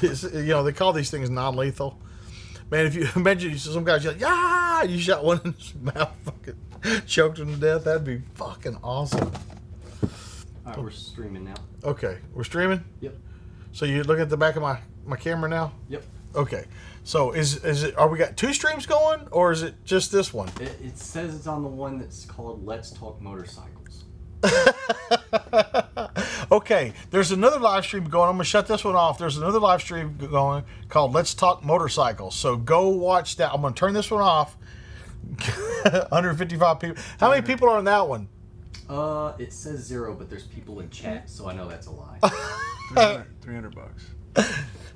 They call these things non-lethal. Man, if you imagine some guys like, yeah, you shot one in his mouth, fucking choked him to death, that'd be fucking awesome. All right, we're streaming now. Okay, we're streaming? Yep. So you're looking at the back of my camera now? Yep. Okay. So is it? Are we got 2 streams going, or is it just this one? It says it's on the one that's called Let's Talk Motorcycles. Okay, there's another live stream going. I'm gonna shut this one off. There's another live stream going called Let's Talk Motorcycles. So go watch that. I'm gonna turn this one off. 155 people. How many people are in that one? It says 0, but there's people in chat, so I know that's a lie. $300.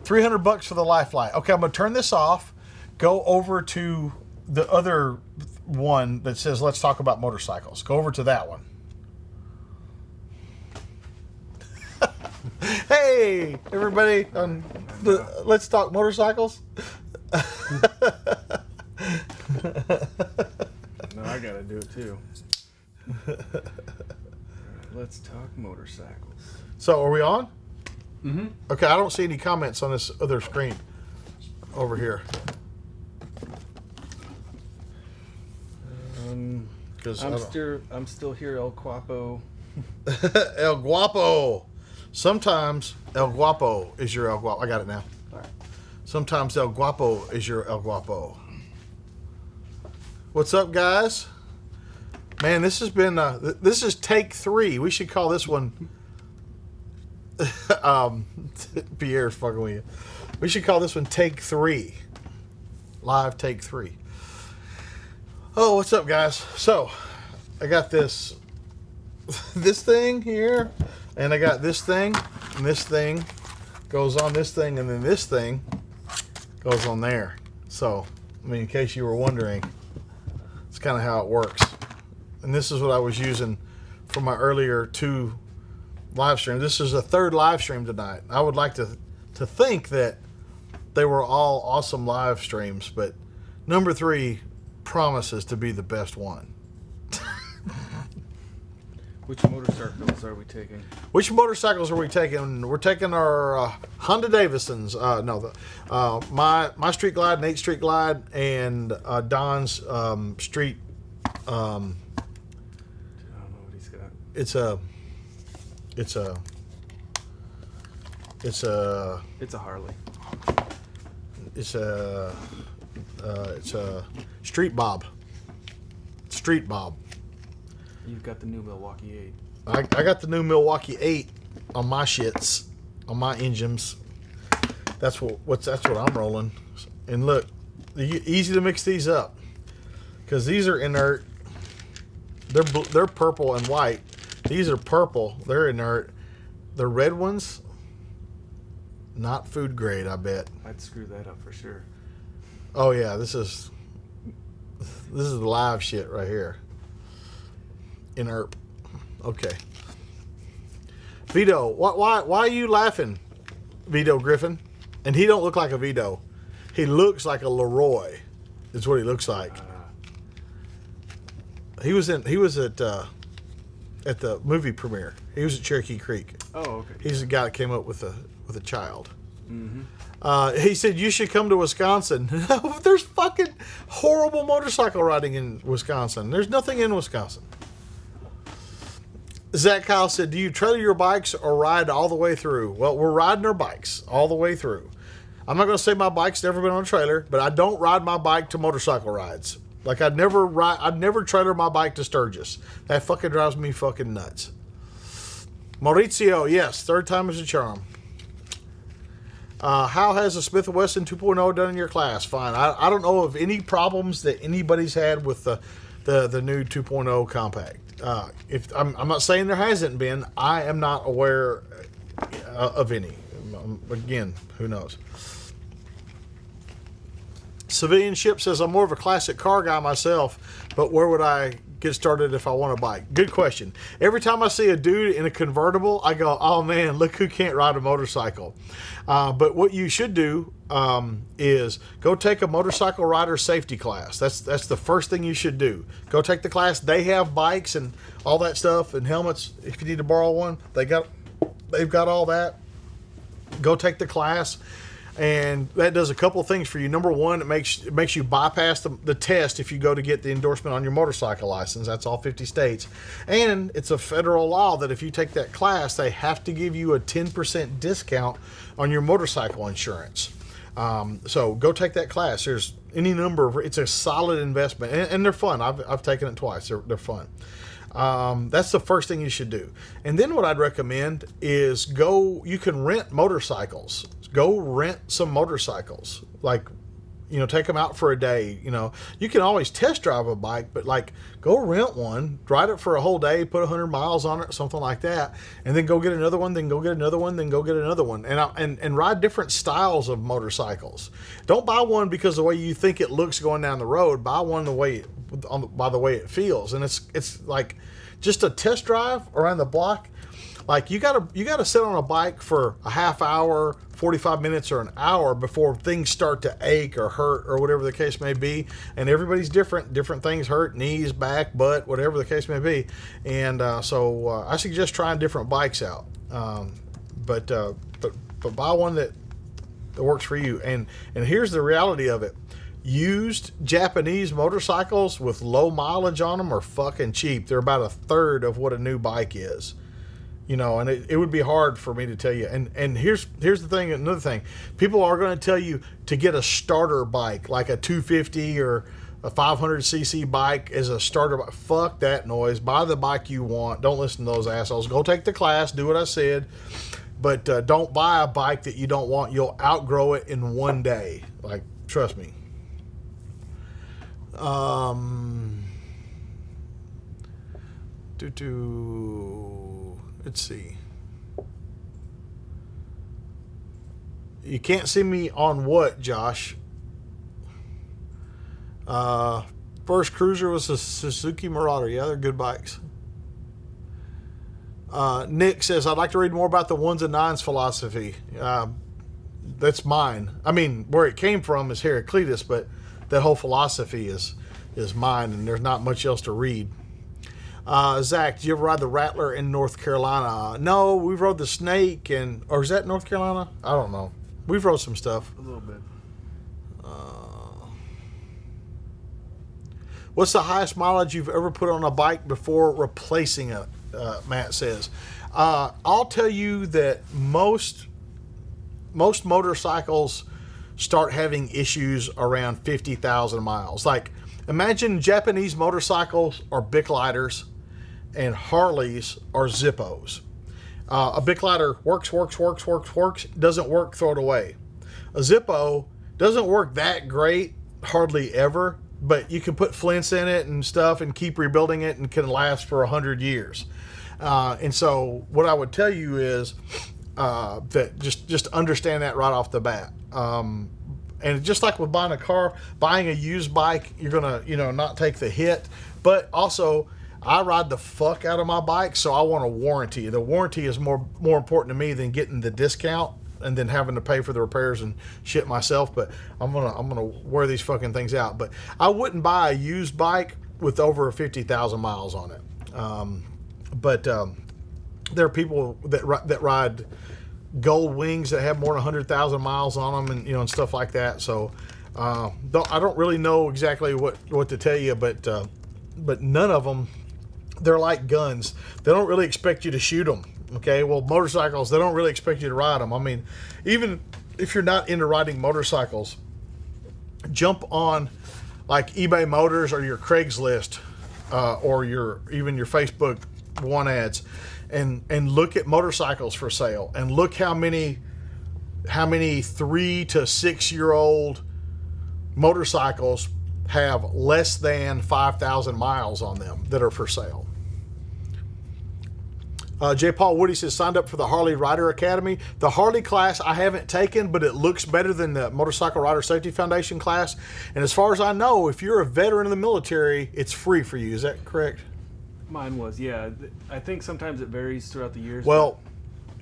$300 for the lifeline. Okay, I'm gonna turn this off. Go over to the other one that says Let's Talk About Motorcycles. Go over to that one. Hey, everybody on the Let's Talk Motorcycles. No, I gotta do it too. Let's talk motorcycles. So, are we on? Mm-hmm. Okay, I don't see any comments on this other screen over here. Because I'm still here, El Guapo. El Guapo. Sometimes El Guapo is your El Guapo. I got it now. All right. Sometimes El Guapo is your El Guapo. What's up, guys? Man, this has been this is take 3. We should call this one. Pierre's fucking with you. We should call this one take 3. Live take 3. Oh, what's up, guys? So, I got this thing here, and I got this thing, and this thing goes on this thing, and then this thing goes on there. So, I mean, in case you were wondering, it's kind of how it works. And this is what I was using for my earlier 2 live streams. This is a 3rd live stream tonight. I would like to think that they were all awesome live streams, but number 3 promises to be the best one. Which motorcycles are we taking? Which motorcycles are we taking? We're taking our Honda Davidsons. My Street Glide, Nate's Street Glide, and Don's Street. I don't know what he's got. It's a Harley. It's a Street Bob. Street Bob. You've got the new Milwaukee 8. I got the new Milwaukee 8 on my shits, on my engines. That's what I'm rolling. And look, easy to mix these up because these are inert. They're purple and white. These are purple. They're inert. The red ones, not food grade, I bet. I'd screw that up for sure. Oh yeah, this is the live shit right here. Inert. Okay. Vito, why are you laughing, Vito Griffin? And he don't look like a Vito. He looks like a Leroy. Is what he looks like. He was at the movie premiere. He was at Cherokee Creek. Oh, okay. He's the guy that came up with a child. Mm-hmm. He said you should come to Wisconsin. There's fucking horrible motorcycle riding in Wisconsin. There's nothing in Wisconsin. Zach Kyle said, do you trailer your bikes or ride all the way through? Well, we're riding our bikes all the way through. I'm not going to say my bike's never been on a trailer, but I don't ride my bike to motorcycle rides. Like I'd never trailer my bike to Sturgis. That fucking drives me fucking nuts. Maurizio, yes, 3rd time is a charm. How has the Smith & Wesson 2.0 done in your class? Fine. I don't know of any problems that anybody's had with the new 2.0 compact. If I'm not saying there hasn't been, I am not aware of any. Again, who knows? Civilian Ship says, I'm more of a classic car guy myself, but where would I get started if I want a bike? Good question. Every time I see a dude in a convertible, I go, oh man, look who can't ride a motorcycle. But what you should do is go take a motorcycle rider safety class. That's the first thing you should do. Go take the class. They have bikes and all that stuff and helmets. If you need to borrow one, they've got all that. Go take the class. And that does a couple of things for you. Number one, it makes you bypass the test if you go to get the endorsement on your motorcycle license. That's all 50 states. And it's a federal law that if you take that class, they have to give you a 10% discount on your motorcycle insurance. So go take that class. There's any number of, it's a solid investment, and they're fun. I've taken it twice. They're fun. That's the first thing you should do. And then what I'd recommend is you can rent motorcycles. Go rent some motorcycles. Like, take them out for a day. You can always test drive a bike, but like go rent one, ride it for a whole day, put 100 miles on it, something like that, and then go get another one, then go get another one, then go get another one, and ride different styles of motorcycles. Don't buy one because the way you think it looks going down the road. Buy one by the way it feels, and it's like just a test drive around the block. Like you gotta sit on a bike for a half hour, 45 minutes, or an hour before things start to ache or hurt or whatever the case may be. And everybody's different. Different things hurt: knees, back, butt, whatever the case may be. And so I suggest trying different bikes out. But buy one that works for you. And here's the reality of it: used Japanese motorcycles with low mileage on them are fucking cheap. They're about a third of what a new bike is. And it would be hard for me to tell you. And here's the thing, another thing. People are going to tell you to get a starter bike, like a 250 or a 500cc bike as a starter bike. Fuck that noise. Buy the bike you want. Don't listen to those assholes. Go take the class. Do what I said. But don't buy a bike that you don't want. You'll outgrow it in one day. Like, trust me. Let's see. You can't see me on what, Josh? First cruiser was a Suzuki Marauder. Yeah, they're good bikes. Nick says, I'd like to read more about the ones and nines philosophy. That's mine. I mean, where it came from is Heraclitus, but that whole philosophy is mine, and there's not much else to read. Zach, did you ever ride the Rattler in North Carolina? No, we've rode the Snake, or is that North Carolina? I don't know. We've rode some stuff. A little bit. What's the highest mileage you've ever put on a bike before replacing it? Matt says. I'll tell you that most motorcycles start having issues around 50,000 miles. Like, imagine Japanese motorcycles are Bic lighters and Harleys are Zippos. A Bic lighter works, doesn't work, throw it away. A Zippo doesn't work that great, hardly ever, but you can put flints in it and stuff and keep rebuilding it and can last for 100 years. And so what I would tell you is that just understand that right off the bat. And just like with buying a car, buying a used bike, you're going to, not take the hit. But also, I ride the fuck out of my bike, so I want a warranty. The warranty is more important to me than getting the discount and then having to pay for the repairs and shit myself. But I'm gonna wear these fucking things out. But I wouldn't buy a used bike with over 50,000 miles on it. But there are people that ride gold wings that have more than 100,000 miles on them, and and stuff like that. So I don't really know exactly what to tell you, but none of them, they're like guns. They don't really expect you to shoot them. Okay, well, motorcycles, they don't really expect you to ride them. I mean, even if you're not into riding motorcycles, jump on like eBay Motors or your Craigslist or even your Facebook one ads, and look at motorcycles for sale, and look how many 3 to 6 year old motorcycles have less than 5,000 miles on them that are for sale. J. Paul Woody says, signed up for the Harley Rider Academy. The Harley class I haven't taken, but it looks better than the Motorcycle Rider Safety Foundation class. And as far as I know, if you're a veteran in the military, it's free for you. Is that correct? Mine was, yeah. I think sometimes it varies throughout the years. Well,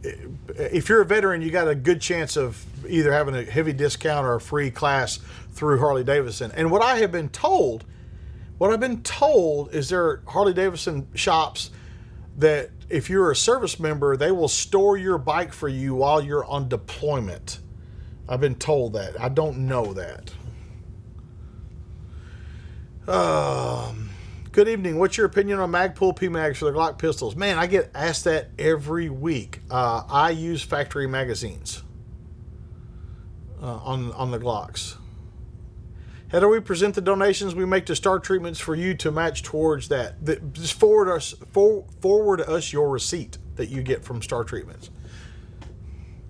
if you're a veteran, you got a good chance of either having a heavy discount or a free class through Harley Davidson. And what I've been told is there are Harley Davidson shops that if you're a service member, they will store your bike for you while you're on deployment. I've been told that. I don't know that. Good evening. What's your opinion on Magpul PMags for the Glock pistols? Man, I get asked that every week. I use factory magazines on the Glocks. How do we present the donations we make to Star Treatments for you to match towards that? Just forward us your receipt that you get from Star Treatments,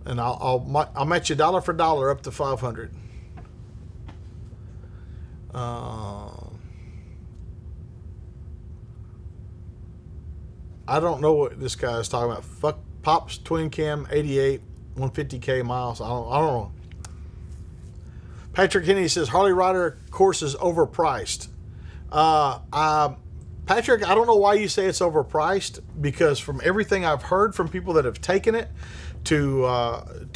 and I'll match you dollar for dollar up to $500. I don't know what this guy is talking about. Fuck Pops Twin Cam 88 150k miles. I don't know. Patrick Henney says Harley Rider course is overpriced. Patrick, I don't know why you say it's overpriced, because from everything I've heard from people that have taken it to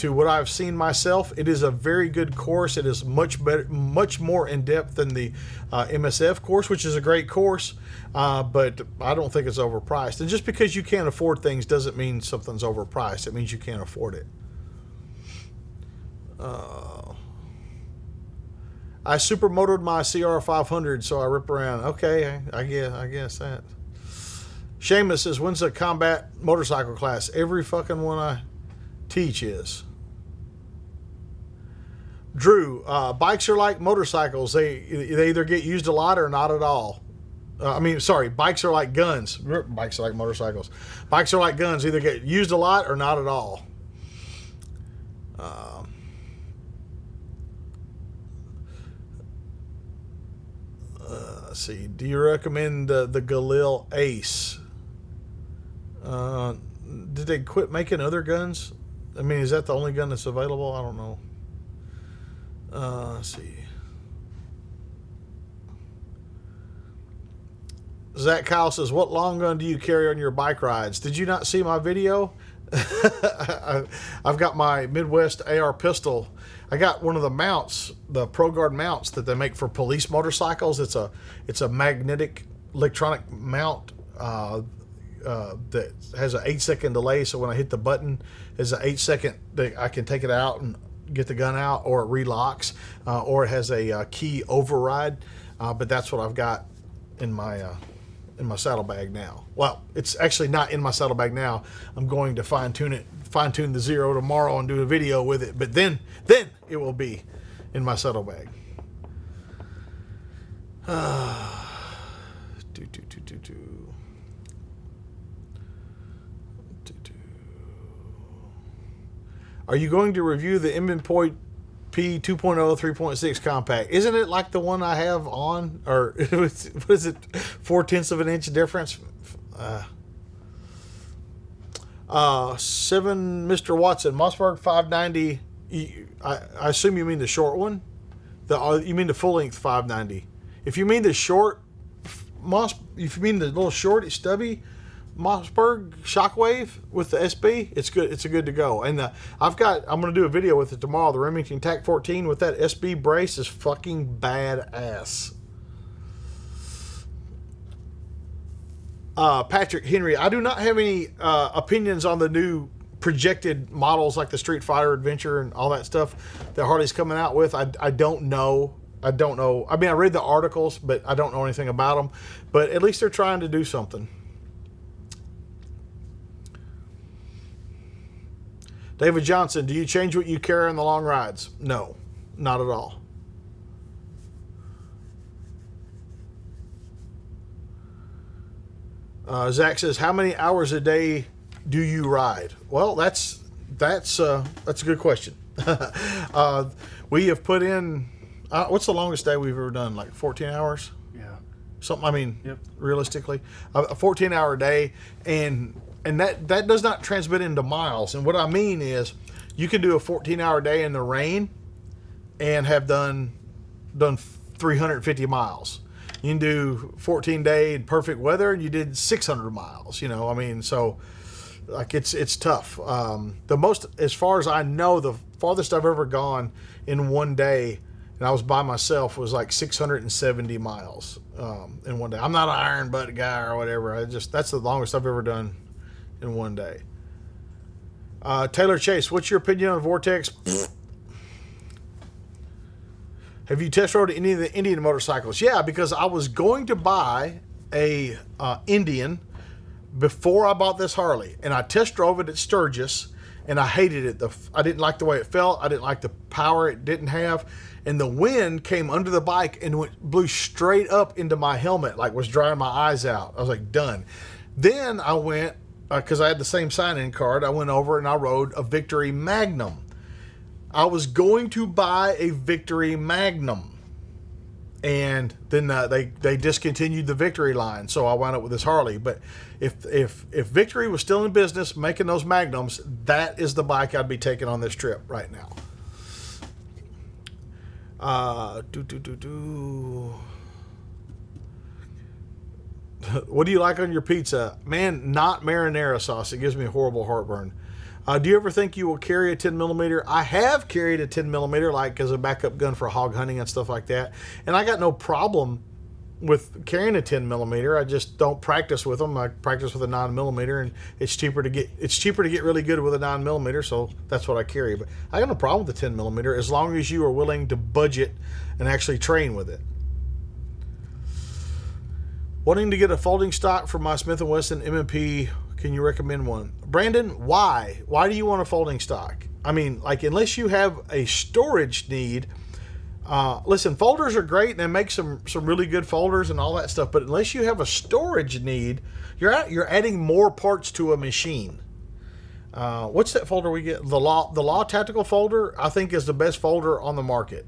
what I've seen myself, it is a very good course. It is much better, much more in depth than the MSF course, which is a great course, but I don't think it's overpriced. And just because you can't afford things doesn't mean something's overpriced. It means you can't afford it. I supermotored my CR500, so I rip around. Okay, I guess that. Seamus says, when's the combat motorcycle class? Every fucking one I teach is. Drew, bikes are like motorcycles. They either get used a lot or not at all. Bikes are like guns. Bikes are like motorcycles. Bikes are like guns. Either get used a lot or not at all. Let's see. Do you recommend the Galil Ace? Did they quit making other guns? I mean, is that the only gun that's available? I don't know. Let's see. Zach Kyle says, what long gun do you carry on your bike rides? Did you not see my video? I've got my Midwest AR pistol. I got one of the mounts, the ProGuard mounts that they make for police motorcycles. It's a magnetic electronic mount that has an 8-second delay. So when I hit the button, there's an 8-second that I can take it out and get the gun out, or it relocks, or it has a key override. But that's what I've got in my saddlebag now. Well, it's actually not in my saddlebag now. I'm going to fine tune the Zero tomorrow and do a video with it. But then it will be in my saddlebag. Are you going to review the Invenpoint P 2.0 3.6 compact? Isn't it like the one I have on? Or what is it? 0.4 of an inch difference? 7 Mr. Watson, Mossberg 590. I assume you mean the short one? You mean the full length 590. If you mean the short if you mean the little short, stubby Mossberg Shockwave with the SB, it's good. It's a good to go. And I'm going to do a video with it tomorrow. The Remington TAC 14 with that SB brace is fucking badass. Patrick Henry, I do not have any opinions on the new projected models like the Street Fighter Adventure and all that stuff that Harley's coming out with. I don't know. I mean, I read the articles, but I don't know anything about them. But at least they're trying to do something. David Johnson, do you change what you carry on the long rides? No, not at all. Zach says, how many hours a day do you ride? Well, that's a good question. We have put in, what's the longest day we've ever done? Like 14 hours? Yeah. Something, I mean, Yep. Realistically, a 14-hour day, and that does not transmit into miles. And what I mean is, you can do a 14-hour day in the rain and have done 350 miles. You can do 14-day in perfect weather and you did 600 miles. You know, I mean, so like it's tough. The most, as far as I know, the farthest I've ever gone in one day, and I was by myself, was like 670 miles in one day. I'm not an iron butt guy or whatever. That's the longest I've ever done in one day. Taylor Chase, what's your opinion on Vortex? Have you test rode any of the Indian motorcycles? Yeah, because I was going to buy a Indian before I bought this Harley, and I test drove it at Sturgis, and I hated it. I didn't like the way it felt. I didn't like the power it didn't have, and the wind came under the bike and blew straight up into my helmet, like was drying my eyes out. I was like, done. Then I went, because I had the same sign-in card, I went over and I rode a Victory Magnum. I was going to buy a Victory Magnum, and then they discontinued the Victory line, so I wound up with this Harley. But if Victory was still in business making those Magnums, that is the bike I'd be taking on this trip right now. What do you like on your pizza? Man, not marinara sauce. It gives me a horrible heartburn. Do you ever think you will carry a 10 millimeter? I have carried a 10 millimeter, like as a backup gun for hog hunting and stuff like that. And I got no problem with carrying a 10 millimeter. I just don't practice with them. I practice with a 9 millimeter, and it's cheaper to get really good with a 9 millimeter. So that's what I carry. But I got no problem with the 10 millimeter as long as you are willing to budget and actually train with it. Wanting to get a folding stock for my Smith & Wesson M&P. Can you recommend one? Brandon, why? Why do you want a folding stock? I mean, like, unless you have a storage need, listen, folders are great, and they make some really good folders and all that stuff, but unless you have a storage need, you're adding more parts to a machine. What's that folder we get? The Law Tactical folder, I think, is the best folder on the market.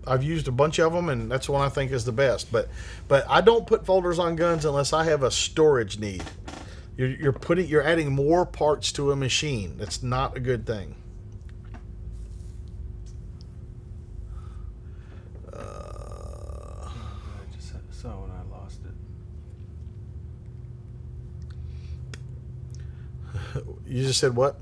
I've used a bunch of them, and that's one I think is the best. But I don't put folders on guns unless I have a storage need. You're adding more parts to a machine. That's not a good thing. I just saw when I lost it. You just said what?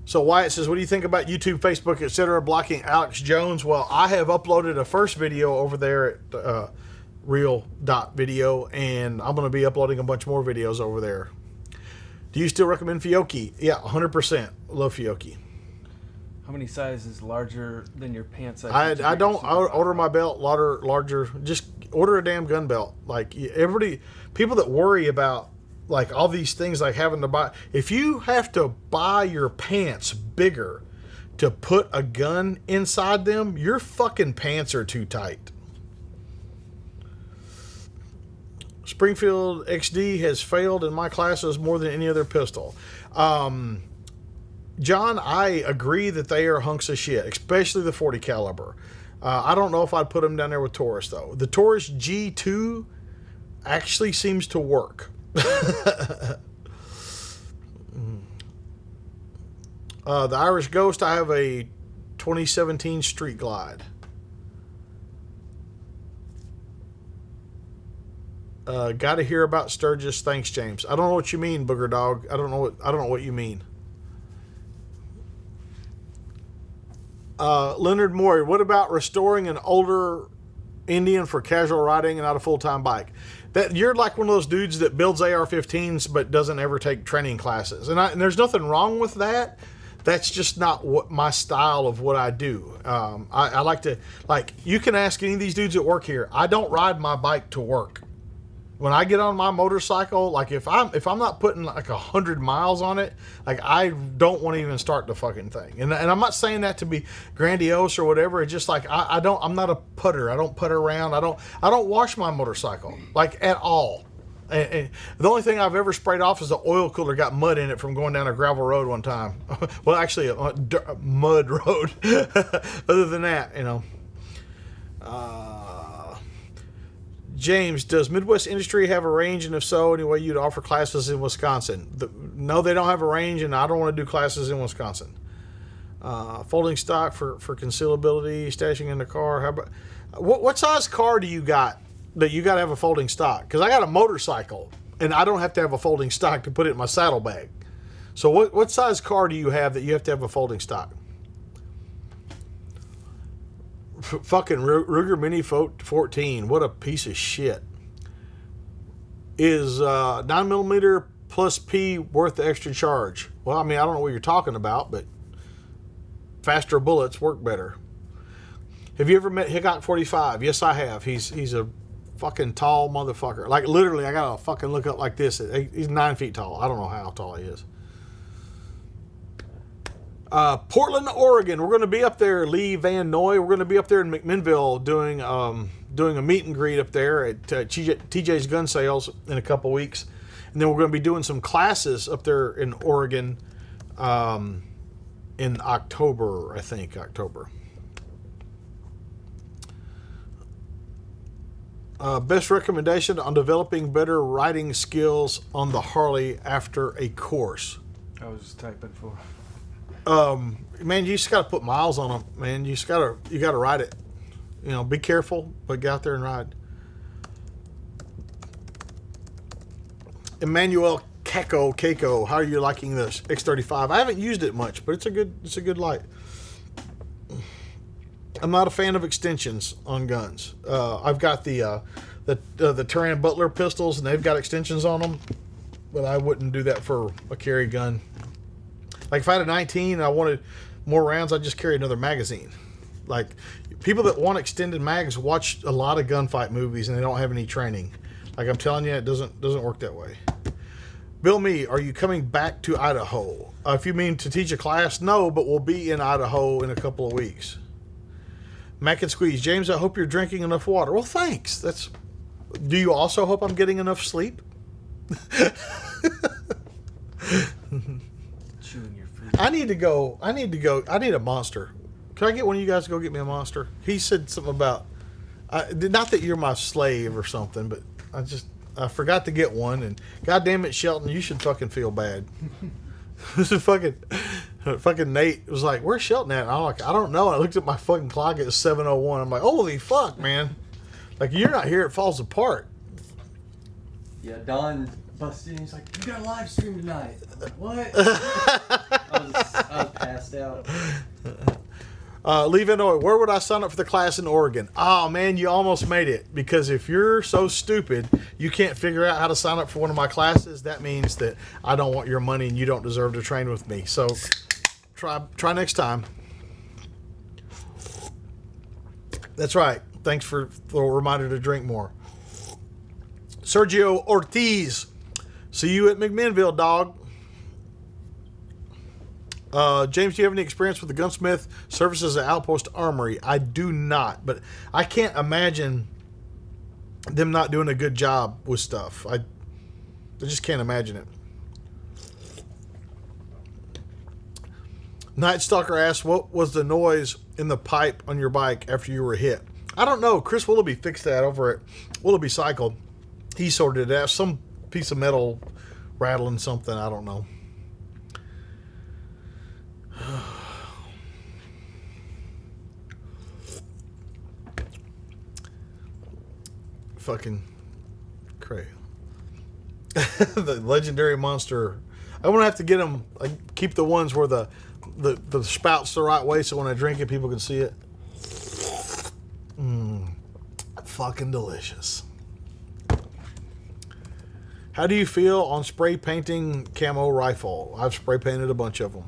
So Wyatt says, what do you think about YouTube, Facebook, etc. blocking Alex Jones? Well, I have uploaded a first video over there at real.video, and I'm going to be uploading a bunch more videos over there. Do you still recommend Fiocchi? Yeah, 100%. Love Fiocchi. How many sizes larger than your pant size? I don't order my belt larger. Just order a damn gun belt. Like, everybody, people that worry about like all these things, like having to buy, if you have to buy your pants bigger to put a gun inside them, your fucking pants are too tight. Springfield XD has failed in my classes more than any other pistol. John, I agree that they are hunks of shit, especially the 40 caliber. I don't know if I'd put them down there with Taurus though. The Taurus G2 actually seems to work. The Irish Ghost, I have a 2017 Street Glide. Got to hear about Sturgis. Thanks, James. I don't know what you mean, Booger Dog. I don't know what you mean. Leonard Moore, what about restoring an older Indian for casual riding and not a full-time bike? That you're like one of those dudes that builds AR-15s but doesn't ever take training classes, and there's nothing wrong with that. That's just not what my style of what I do. I like to, like, you can ask any of these dudes that work here. I don't ride my bike to work. When I get on my motorcycle, like if I'm not putting like 100 miles on it, like I don't want to even start the fucking thing. And I'm not saying that to be grandiose or whatever. It's just like I'm not a putter. I don't putter around. I don't wash my motorcycle like at all. And the only thing I've ever sprayed off is the oil cooler got mud in it from going down a gravel road one time. Well, actually a mud road. Other than that, you know. James, does Midwest Industry have a range, and if so, any way you'd offer classes in Wisconsin? No, they don't have a range, and I don't want to do classes in Wisconsin. Folding stock for concealability, stashing in the car. How about what size car do you got that you got to have a folding stock? Because I got a motorcycle, and I don't have to have a folding stock to put it in my saddlebag. So what size car do you have that you have to have a folding stock? Fucking Ruger Mini 14. What a piece of shit. Is 9mm plus P worth the extra charge? Well, I mean, I don't know what you're talking about, but faster bullets work better. Have you ever met Hickok 45? Yes, I have. He's a fucking tall motherfucker. Like, literally, I gotta fucking look up like this. He's 9 feet tall. I don't know how tall he is. Portland, Oregon. We're going to be up there, Lee Van Noy. We're going to be up there in McMinnville doing a meet and greet up there at TJ's Gun Sales in a couple weeks. And then we're going to be doing some classes up there in Oregon in October, I think, October. Best recommendation on developing better riding skills on the Harley after a course. I was just typing for. Man, you just got to put miles on them, man. You got to ride it. You know, be careful, but get out there and ride. Emmanuel Keiko, how are you liking this X35? I haven't used it much, but it's a good light. I'm not a fan of extensions on guns. I've got the Turan Butler pistols, and they've got extensions on them, but I wouldn't do that for a carry gun. Like if I had a 19 and I wanted more rounds, I'd just carry another magazine. Like people that want extended mags watch a lot of gunfight movies and they don't have any training. Like I'm telling you, it doesn't work that way. Bill Me, are you coming back to Idaho? If you mean to teach a class, no, but we'll be in Idaho in a couple of weeks. Mac and Squeeze, James, I hope you're drinking enough water. Well, thanks. Do you also hope I'm getting enough sleep? Chewing your food. I need a Monster. Can I get one of you guys to go get me a Monster? He said something about, not that you're my slave or something, but I forgot to get one, and God damn it, Shelton, you should fucking feel bad. This is fucking Nate was like, where's Shelton at? And I'm like, I don't know. I looked at my fucking clock, it was 7:01. I'm like, holy fuck, man. Like, you're not here, it falls apart. Yeah, Don busted in. He's like, you got a live stream tonight. I'm like, what? I was passed out. Leave Illinois. Where would I sign up for the class in Oregon? Oh, man, you almost made it. Because if you're so stupid, you can't figure out how to sign up for one of my classes, that means that I don't want your money and you don't deserve to train with me. So try next time. That's right. Thanks for the reminder to drink more. Sergio Ortiz. See you at McMinnville, dog. James, do you have any experience with the gunsmith services at Outpost Armory? I do not, but I can't imagine them not doing a good job with stuff. I just can't imagine it. Night Stalker asks, what was the noise in the pipe on your bike after you were hit? I don't know. Chris Willoughby fixed that over at Willoughby Cycle. He sorted it out. Some piece of metal rattling something. I don't know. Fucking crazy. The legendary monster. I'm gonna have to get them. Like, keep the ones where the spout's the right way, so when I drink it, people can see it. Fucking delicious. How do you feel on spray painting camo rifle? I've spray painted a bunch of them.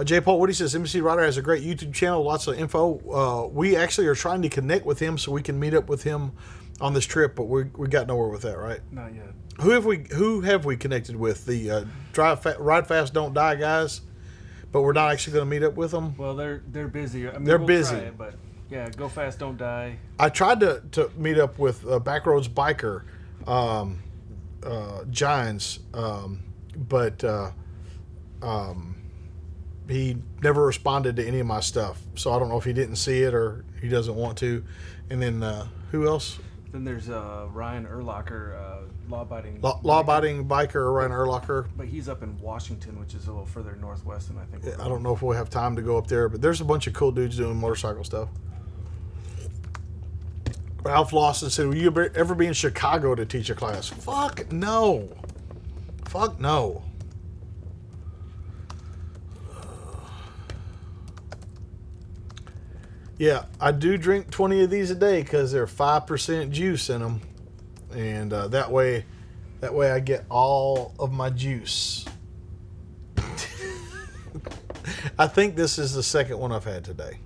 J. Paul Woody says, MC Ryder has a great YouTube channel, lots of info. We actually are trying to connect with him so we can meet up with him on this trip, but we got nowhere with that, right? Not yet. Who have we connected with? The Ride Fast Don't Die guys, but we're not actually going to meet up with them. Well, they're busy. I mean, they're we'll busy, try it, but yeah, Go Fast Don't Die. I tried to meet up with Backroads Biker, Giants, but he never responded to any of my stuff, so I don't know if he didn't see it or he doesn't want to. And then who else? Then there's Ryan Erlacher, law-abiding biker, Ryan Erlacher. But he's up in Washington, which is a little further northwest than I think. I don't know if we'll have time to go up there, but there's a bunch of cool dudes doing motorcycle stuff. Ralph Lawson said, will you ever be in Chicago to teach a class? Fuck no. Fuck no. Yeah, I do drink 20 of these a day because they're 5% juice in them, and that way I get all of my juice. I think this is the second one I've had today.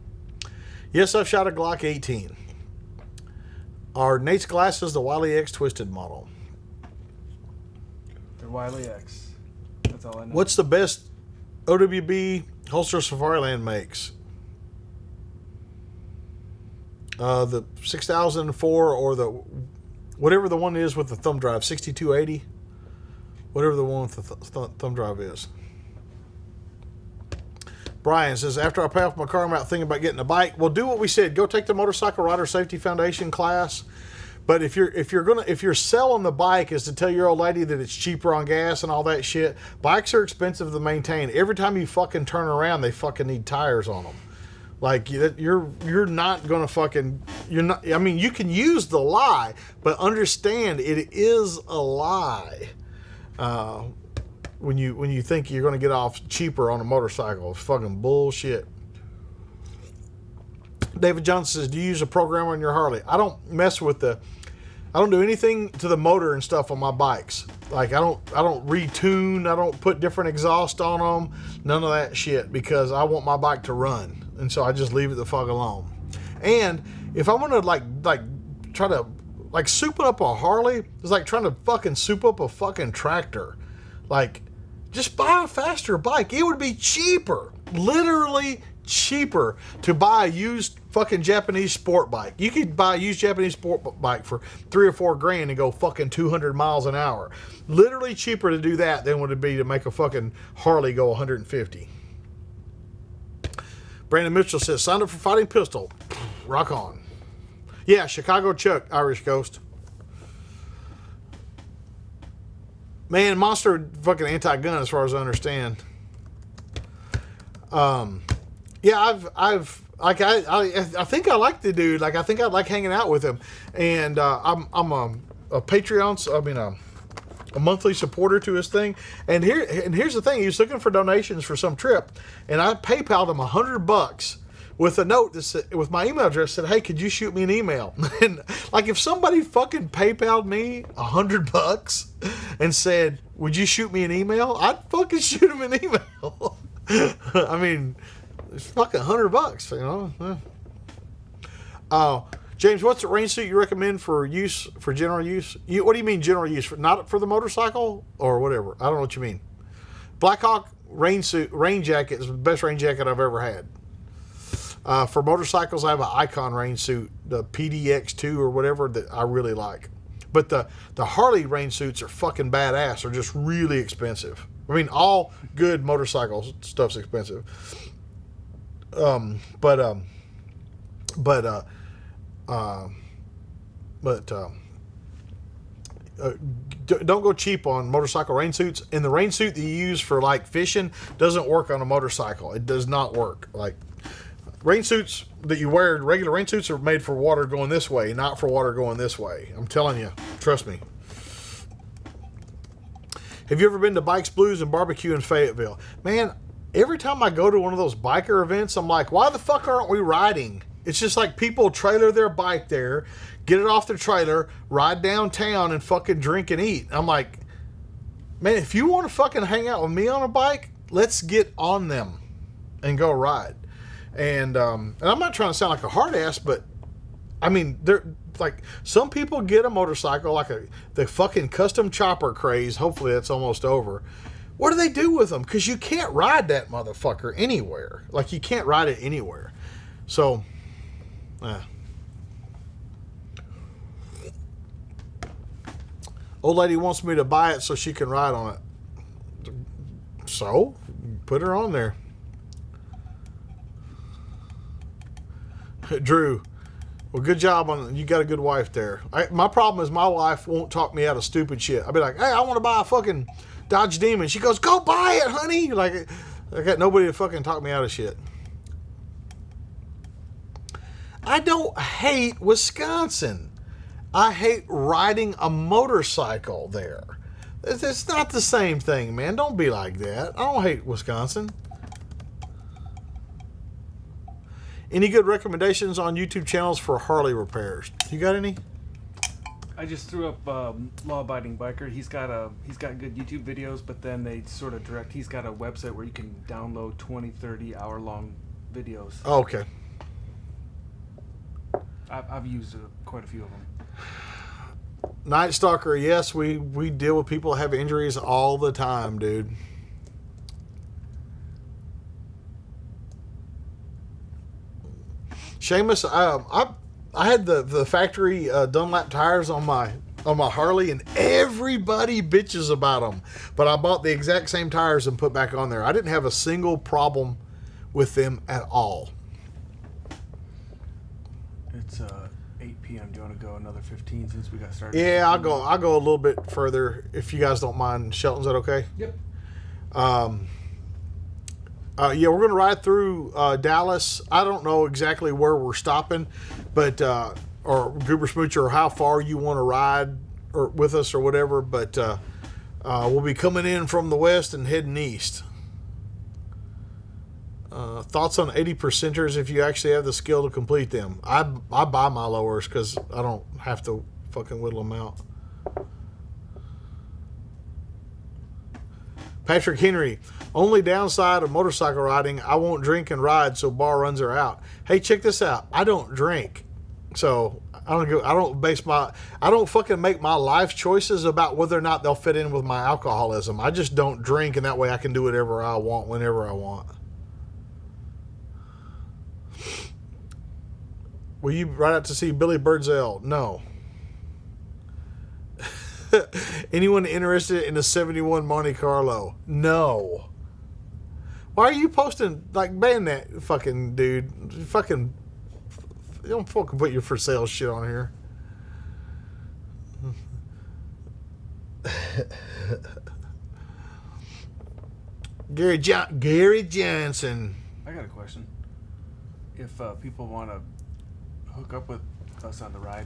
Yes, I've shot a Glock 18. Are Nate's glasses the Wiley X Twisted model? They're Wiley X. That's all I know. What's the best OWB holster Safariland makes? The 6004 or the whatever the one is with the thumb drive, 6280, whatever the one with the thumb drive is. Brian says, after I pay off my car, I'm out thinking about getting a bike. Well, do what we said. Go take the Motorcycle Rider Safety Foundation class. But if you're selling the bike is to tell your old lady that it's cheaper on gas and all that shit, bikes are expensive to maintain. Every time you fucking turn around, they fucking need tires on them. Like, you're not gonna fucking, you're not, I mean, you can use the lie, but understand it is a lie. When you think you're gonna get off cheaper on a motorcycle, it's fucking bullshit. David Johnson says, do you use a programmer on your Harley? I don't mess with I don't do anything to the motor and stuff on my bikes. Like, I don't retune, I don't put different exhaust on them, none of that shit, because I want my bike to run. And so I just leave it the fuck alone. And if I want to like try to like soup up a Harley, it's like trying to fucking soup up a fucking tractor. Like, just buy a faster bike. It would be cheaper, literally cheaper, to buy a used fucking Japanese sport bike. You could buy a used Japanese sport bike for $3 or $4 grand and go fucking 200 miles an hour. Literally cheaper to do that than would it be to make a fucking Harley go 150. Brandon Mitchell says, signed up for Fighting Pistol. Rock on. Yeah, Chicago Chuck, Irish Ghost. Man, Monster fucking anti-gun as far as I understand. Yeah, I think I like the dude. Like, I think I like hanging out with him. And I'm a Patreon, I mean a monthly supporter to his thing. And here's the thing, he was looking for donations for some trip, and I PayPal'd him $100 with a note that said, with my email address, said, hey, could you shoot me an email? And like, if somebody fucking PayPal'd me $100 and said, would you shoot me an email? I'd fucking shoot him an email. I mean, it's fucking $100, you know. James, what's the rain suit you recommend for use, for general use? What do you mean general use? Not for the motorcycle or whatever? I don't know what you mean. Blackhawk rain jacket is the best rain jacket I've ever had. For motorcycles, I have an Icon rain suit, the PDX2 or whatever, that I really like. But the Harley rain suits are fucking badass. They're just really expensive. I mean, all good motorcycle stuff's expensive. Don't go cheap on motorcycle rain suits. And the rain suit that you use for like fishing doesn't work on a motorcycle. It does not work. Like, rain suits that you wear, regular rain suits, are made for water going this way, not for water going this way. I'm telling you, trust me. Have you ever been to Bikes, Blues, and Barbecue in Fayetteville? Man, every time I go to one of those biker events, I'm like, why the fuck aren't we riding? It's just like people trailer their bike there, get it off their trailer, ride downtown, and fucking drink and eat. I'm like, man, if you want to fucking hang out with me on a bike, let's get on them and go ride. And I'm not trying to sound like a hard ass, but I mean, they're like, some people get a motorcycle, like the fucking custom chopper craze. Hopefully that's almost over. What do they do with them? Because you can't ride that motherfucker anywhere. Like, you can't ride it anywhere. So, old lady wants me to buy it so she can ride on it. So, put her on there. Drew, well, good job on, you got a good wife there. My problem is my wife won't talk me out of stupid shit. I'll be like, hey, I want to buy a fucking Dodge Demon. She goes, go buy it, honey. Like, I got nobody to fucking talk me out of shit. I don't hate Wisconsin. I hate riding a motorcycle there. It's not the same thing, man. Don't be like that. I don't hate Wisconsin. Any good recommendations on YouTube channels for Harley repairs? You got any? I just threw up Law Abiding Biker. He's got good YouTube videos, but then they sort of direct. He's got a website where you can download 20, 30 hour long videos. Oh, okay. I've used quite a few of them. Night Stalker, yes, we deal with people that have injuries all the time, dude. Seamus, I had the factory Dunlap tires on my Harley, and everybody bitches about them. But I bought the exact same tires and put back on there. I didn't have a single problem with them at all. It's 8 p.m. Do you want to go another 15 since we got started? Yeah, I'll go a little bit further if you guys don't mind. Shelton's that okay? Yep. Yeah, we're going to ride through Dallas. I don't know exactly where we're stopping, but or Goober Smoocher, or how far you want to ride or with us or whatever. But we'll be coming in from the west and heading east. Thoughts on 80%ers if you actually have the skill to complete them? I buy my lowers because I don't have to fucking whittle them out. Patrick Henry, only downside of motorcycle riding, I won't drink and ride so bar runs are out. Hey, check this out. I don't drink. So I don't fucking make my life choices about whether or not they'll fit in with my alcoholism. I just don't drink, and that way I can do whatever I want whenever I want. Will you ride out to see Billy Birdsell? No. Anyone interested in a 71 Monte Carlo? No. Why are you posting, like, ban that fucking dude? Fucking, you don't fucking put your for sale shit on here. Gary Johnson. I got a question. If people want to hook up with us on the ride,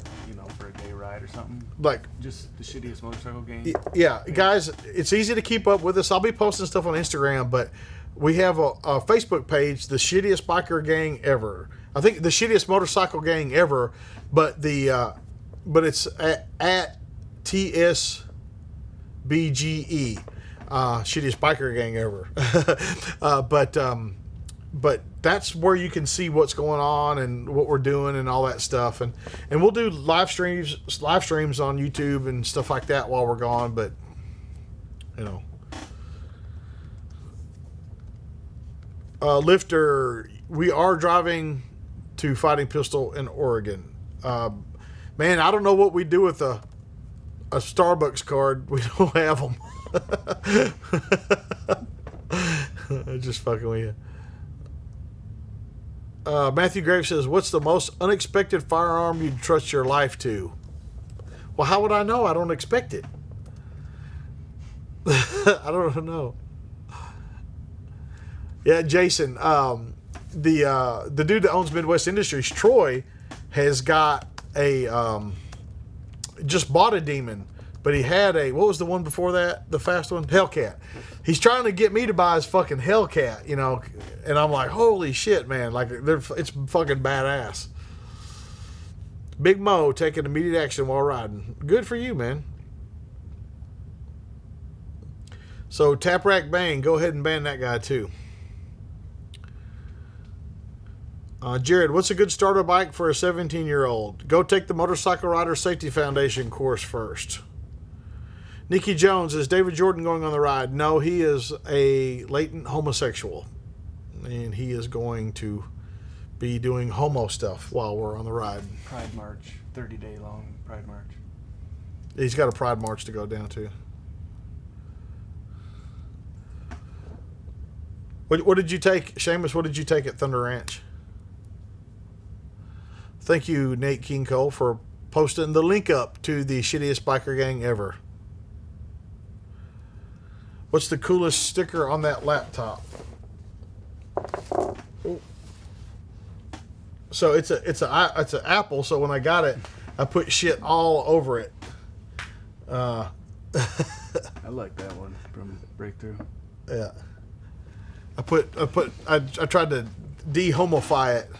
for a day ride or something, Like, just the shittiest motorcycle gang. yeah, guys, it's easy to keep up with us. I'll be posting stuff on Instagram, but we have a Facebook page, the shittiest biker gang ever. I think the shittiest motorcycle gang ever, but it's at TSBGE, shittiest biker gang ever. But that's where you can see what's going on and what we're doing and all that stuff. And we'll do live streams on YouTube and stuff like that while we're gone. But, Lifter, we are driving to Fighting Pistol in Oregon. Man, I don't know what we do with a Starbucks card. We don't have them. Just fucking with you. Matthew Graves says, what's the most unexpected firearm you'd trust your life to? Well, how would I know? I don't expect it. I don't know. Yeah, Jason, the dude that owns Midwest Industries, Troy, has got just bought a Demon, but he had what was the one before that? The fast one? Hellcat. He's trying to get me to buy his fucking Hellcat, and I'm like, holy shit, man. Like, it's fucking badass. Big Mo taking immediate action while riding. Good for you, man. So, Tap Rack Bang, go ahead and ban that guy, too. Jared, what's a good starter bike for a 17-year-old? Go take the Motorcycle Rider Safety Foundation course first. Nikki Jones, is David Jordan going on the ride? No, he is a latent homosexual. And he is going to be doing homo stuff while we're on the ride. Pride March, 30-day long Pride March. He's got a Pride March to go down to. What did you take, Seamus? What did you take at Thunder Ranch? Thank you, Nate King Cole, for posting the link up to the shittiest biker gang ever. What's the coolest sticker on that laptop? Ooh. So it's an Apple. So when I got it, I put shit all over it. I like that one from Breakthrough. Yeah. I tried to de-homify it.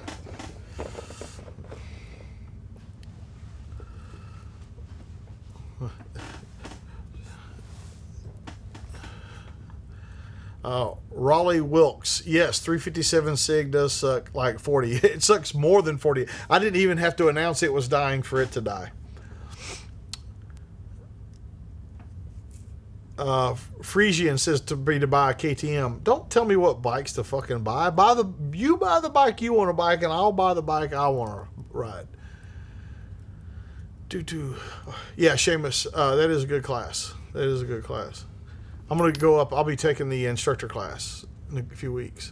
Raleigh Wilkes. Yes, 357 SIG does suck like 40. It sucks more than 40. I didn't even have to announce it was dying for it to die. Frisian says to buy a KTM. Don't tell me what bikes to fucking buy. You buy the bike you want to bike, and I'll buy the bike I want to ride. Yeah, Seamus, that is a good class. That is a good class. I'm going to go up. I'll be taking the instructor class in a few weeks.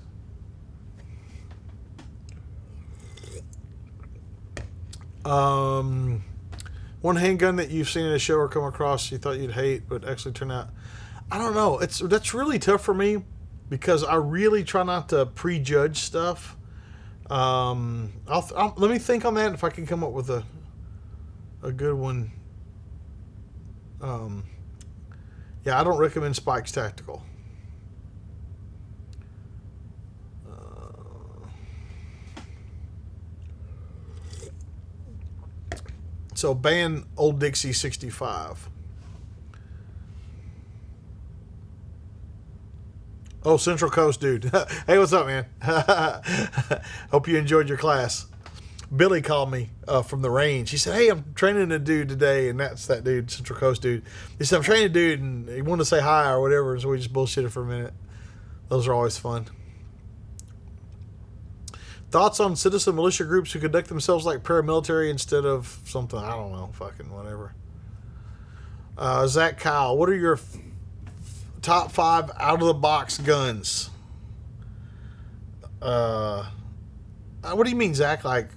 One handgun that you've seen in a show or come across you thought you'd hate but actually turned out. I don't know. That's really tough for me because I really try not to prejudge stuff. Let me think on that if I can come up with a good one. Yeah, I don't recommend Spike's Tactical. So ban Old Dixie 65. Oh, Central Coast dude. Hey, what's up, man? Hope you enjoyed your class. Billy called me from the range. He said, hey, I'm training a dude today, and that's that dude, Central Coast dude. He said, I'm training a dude, and he wanted to say hi or whatever, so we just bullshitted for a minute. Those are always fun. Thoughts on citizen militia groups who conduct themselves like paramilitary instead of something, I don't know, fucking whatever. Zach Kyle, what are your top 5 out-of-the-box guns? What do you mean, Zach? Like,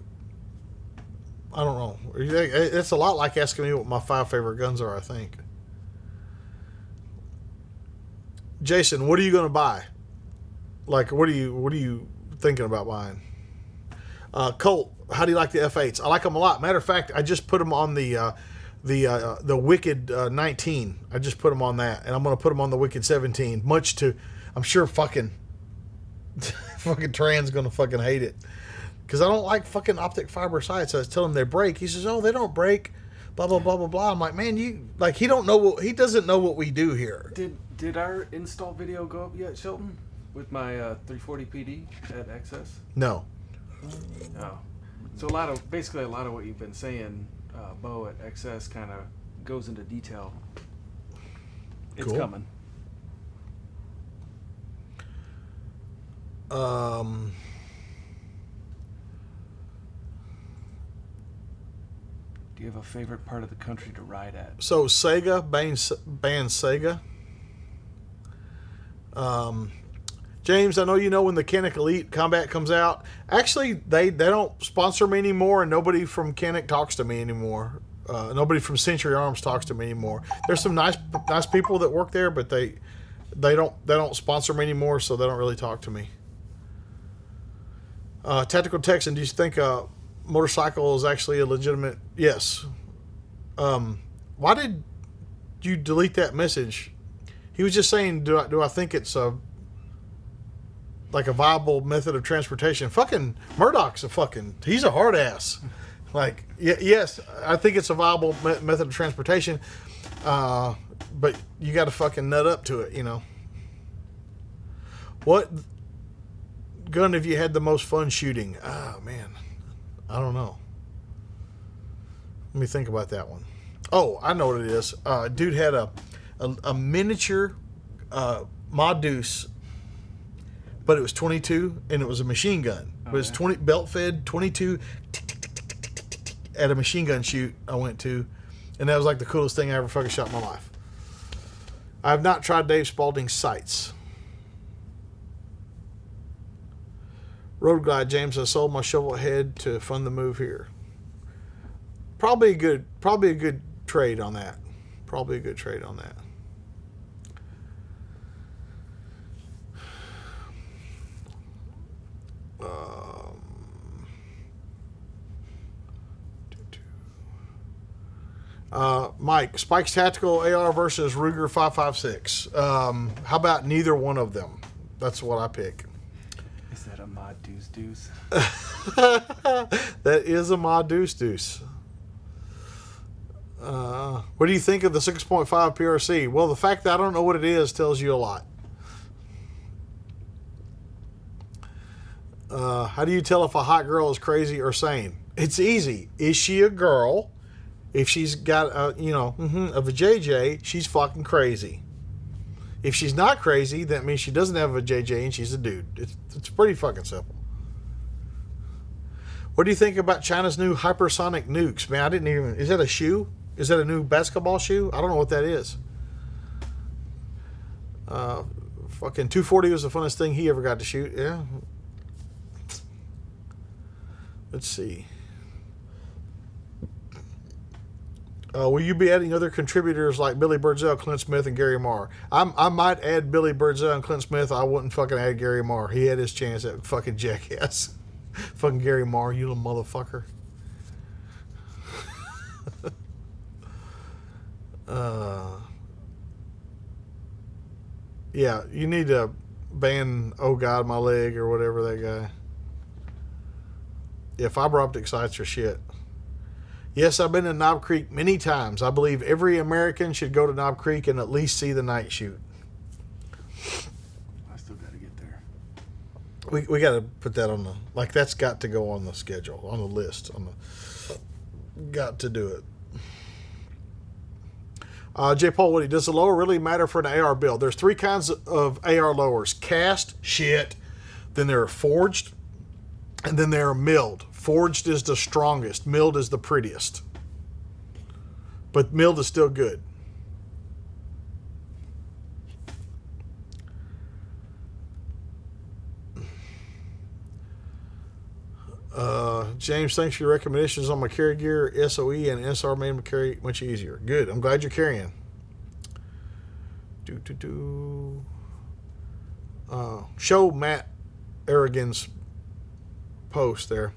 I don't know. It's a lot like asking me what my 5 favorite guns are, I think. Jason, what are you going to buy? Like, what are you thinking about buying? Colt, how do you like the F8s? I like them a lot. Matter of fact, I just put them on the Wicked 19. I just put them on that, and I'm going to put them on the Wicked 17. Much to, I'm sure fucking Tran's going to fucking hate it. Because I don't like fucking optic fiber sights. I was telling him they break. He says, oh, they don't break. Blah, blah, blah, blah, blah. I'm like, man, he doesn't know what we do here. Did our install video go up yet, Shelton? With my 340 PD at XS? No. Oh. So basically a lot of what you've been saying, Bo, at XS kind of goes into detail. It's cool. Coming. Do you have a favorite part of the country to ride at? So Sega, banned Sega. James, I know you know when the Canik Elite Combat comes out. Actually, they don't sponsor me anymore, and nobody from Canik talks to me anymore. Nobody from Century Arms talks to me anymore. There's some nice people that work there, but they don't sponsor me anymore, so they don't really talk to me. Tactical Texan, do you think a motorcycle is actually a legitimate? Yes. Why did you delete that message? He was just saying, do I think it's like a viable method of transportation? Fucking Murdoch's he's a hard ass. Like, yes, I think it's a viable method of transportation, but you got to fucking nut up to it, you know. What gun have you had the most fun shooting? Oh, man. I don't know. Let me think about that one. Oh, I know what it is. Dude had a miniature Mod Deuce, but it was 22 and it was a machine gun. It was 20 belt fed 22 at a machine gun shoot I went to, and that was like the coolest thing I ever fucking shot in my life. I have not tried Dave Spalding's sights. Road Glide, James, I sold my shovel head to fund the move here. Probably a good trade on that. Probably a good trade on that. Mike, Spike's Tactical AR versus Ruger 5.56. How about neither one of them? That's what I pick. Is that a Mod Deuce? That is a Mod Deuce. What do you think of the 6.5 PRC? Well, the fact that I don't know what it is tells you a lot. How do you tell if a hot girl is crazy or sane? It's easy. Is she a girl? If she's got a JJ, she's fucking crazy. If she's not crazy, that means she doesn't have a JJ and she's a dude. It's pretty fucking simple. What do you think about China's new hypersonic nukes? Man, I didn't even... Is that a shoe? Is that a new basketball shoe? I don't know what that is. Fucking 240 was the funnest thing he ever got to shoot. Yeah. Let's see. Will you be adding other contributors like Billy Birdsell, Clint Smith, and Gary Marr? I might add Billy Birdsell and Clint Smith. I wouldn't fucking add Gary Marr. He had his chance, that fucking jackass. Fucking Gary Marr, you little motherfucker. Yeah, you need to ban Oh God My Leg or whatever that guy. Yeah, fiber optic sites are shit. Yes, I've been to Knob Creek many times. I believe every American should go to Knob Creek and at least see the night shoot. I still got to get there. We got to put that on the... Like, that's got to go on the schedule, on the list. Got to do it. J. Paul Woody, does the lower really matter for an AR build? There's 3 kinds of AR lowers. Cast, shit. Then there are forged. And then there are milled. Forged is the strongest. Milled is the prettiest. But milled is still good. James, thanks for your recommendations on my carry gear. SOE and SR made my carry much easier. Good. I'm glad you're carrying. Show Matt Aragon's post there.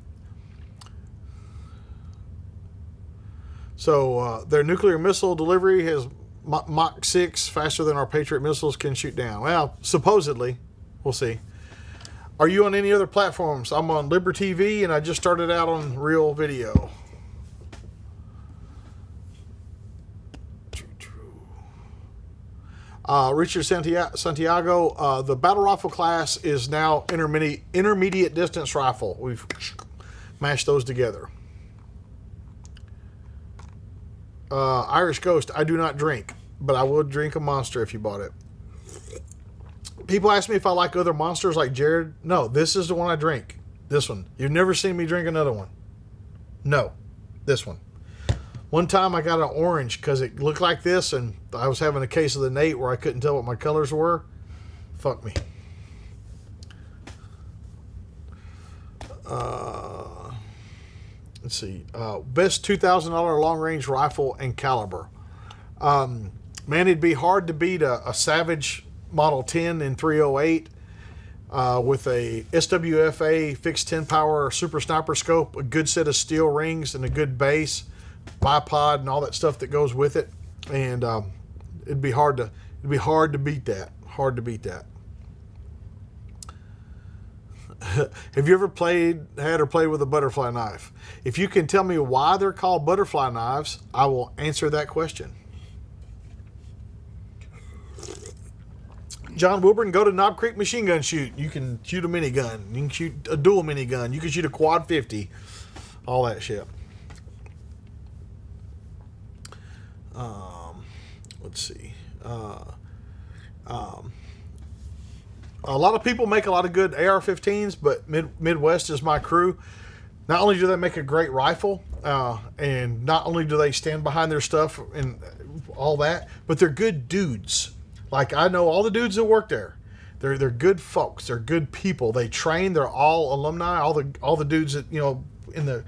So their nuclear missile delivery has Mach 6 faster than our Patriot missiles can shoot down. Well, supposedly. We'll see. Are you on any other platforms? I'm on LIBERTV, and I just started out on Real Video. Richard Santiago, the battle rifle class is now intermediate distance rifle. We've mashed those together. Irish Ghost, I do not drink, but I would drink a Monster if you bought it. People ask me if I like other Monsters like Jared. No, this is the one I drink. This one. You've never seen me drink another one. No, this one. One time I got an orange because it looked like this, and I was having a case of the Nate where I couldn't tell what my colors were. Fuck me. Let's see. Best $2,000 long-range rifle and caliber. Man, it'd be hard to beat a Savage Model 10 in 308 with a SWFA fixed 10 power super sniper scope, a good set of steel rings, and a good base, bipod, and all that stuff that goes with it. And it'd be hard to beat that. Hard to beat that. Have you ever had or played with a butterfly knife? If you can tell me why they're called butterfly knives, I will answer that question. John Wilburn, go to Knob Creek Machine Gun Shoot. You can shoot a minigun. You can shoot a dual minigun. You can shoot a quad 50. All that shit. Let's see. A lot of people make a lot of good AR-15s, but Midwest is my crew. Not only do they make a great rifle, and not only do they stand behind their stuff and all that, but they're good dudes. Like, I know all the dudes that work there. They're good folks. They're good people. They train. They're all alumni. All the dudes that, you know, in the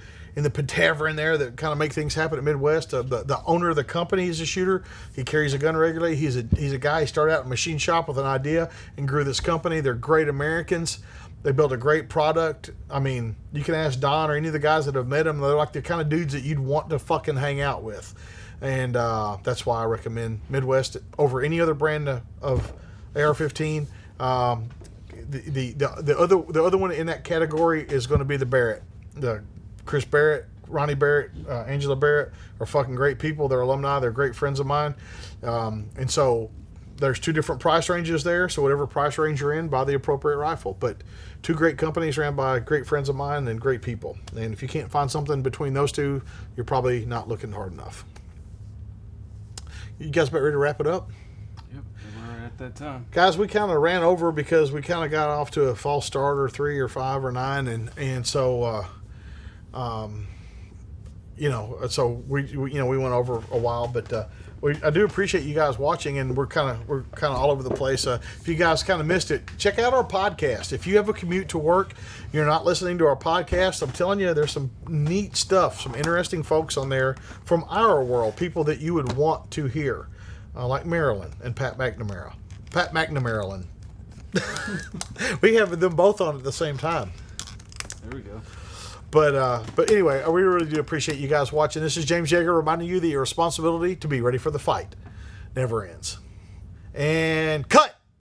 Tavern there that kind of make things happen at Midwest. The owner of the company is a shooter. He carries a gun regularly. He's a guy. He started out in a machine shop with an idea and grew this company. They're great Americans. They built a great product. I mean, you can ask Don or any of the guys that have met them. They're like the kind of dudes that you'd want to fucking hang out with. And that's why I recommend Midwest over any other brand of AR-15. The other one in that category is going to be the Barrett. The Chris Barrett, Ronnie Barrett, Angela Barrett are fucking great people. They're alumni. They're great friends of mine. And so There's two different price ranges there, so whatever price range you're in, buy the appropriate rifle. But two great companies ran by great friends of mine and great people. And if you can't find something between those two, you're probably not looking hard enough. You guys about ready to wrap it up? Yep, we're at that time. Guys, we kind of ran over because we kind of got off to a false start, or 3 or 5 or 9, and so so we went over a while, but I do appreciate you guys watching, and we're kind of all over the place. If you guys kind of missed it, check out our podcast. If you have a commute to work, you're not listening to our podcast, I'm telling you, there's some neat stuff, some interesting folks on there from our world, people that you would want to hear, like Marilyn and Pat McNamara. We have them both on at the same time. There we go. But anyway, we really do appreciate you guys watching. This is James Yeager reminding you that your responsibility to be ready for the fight never ends. And cut!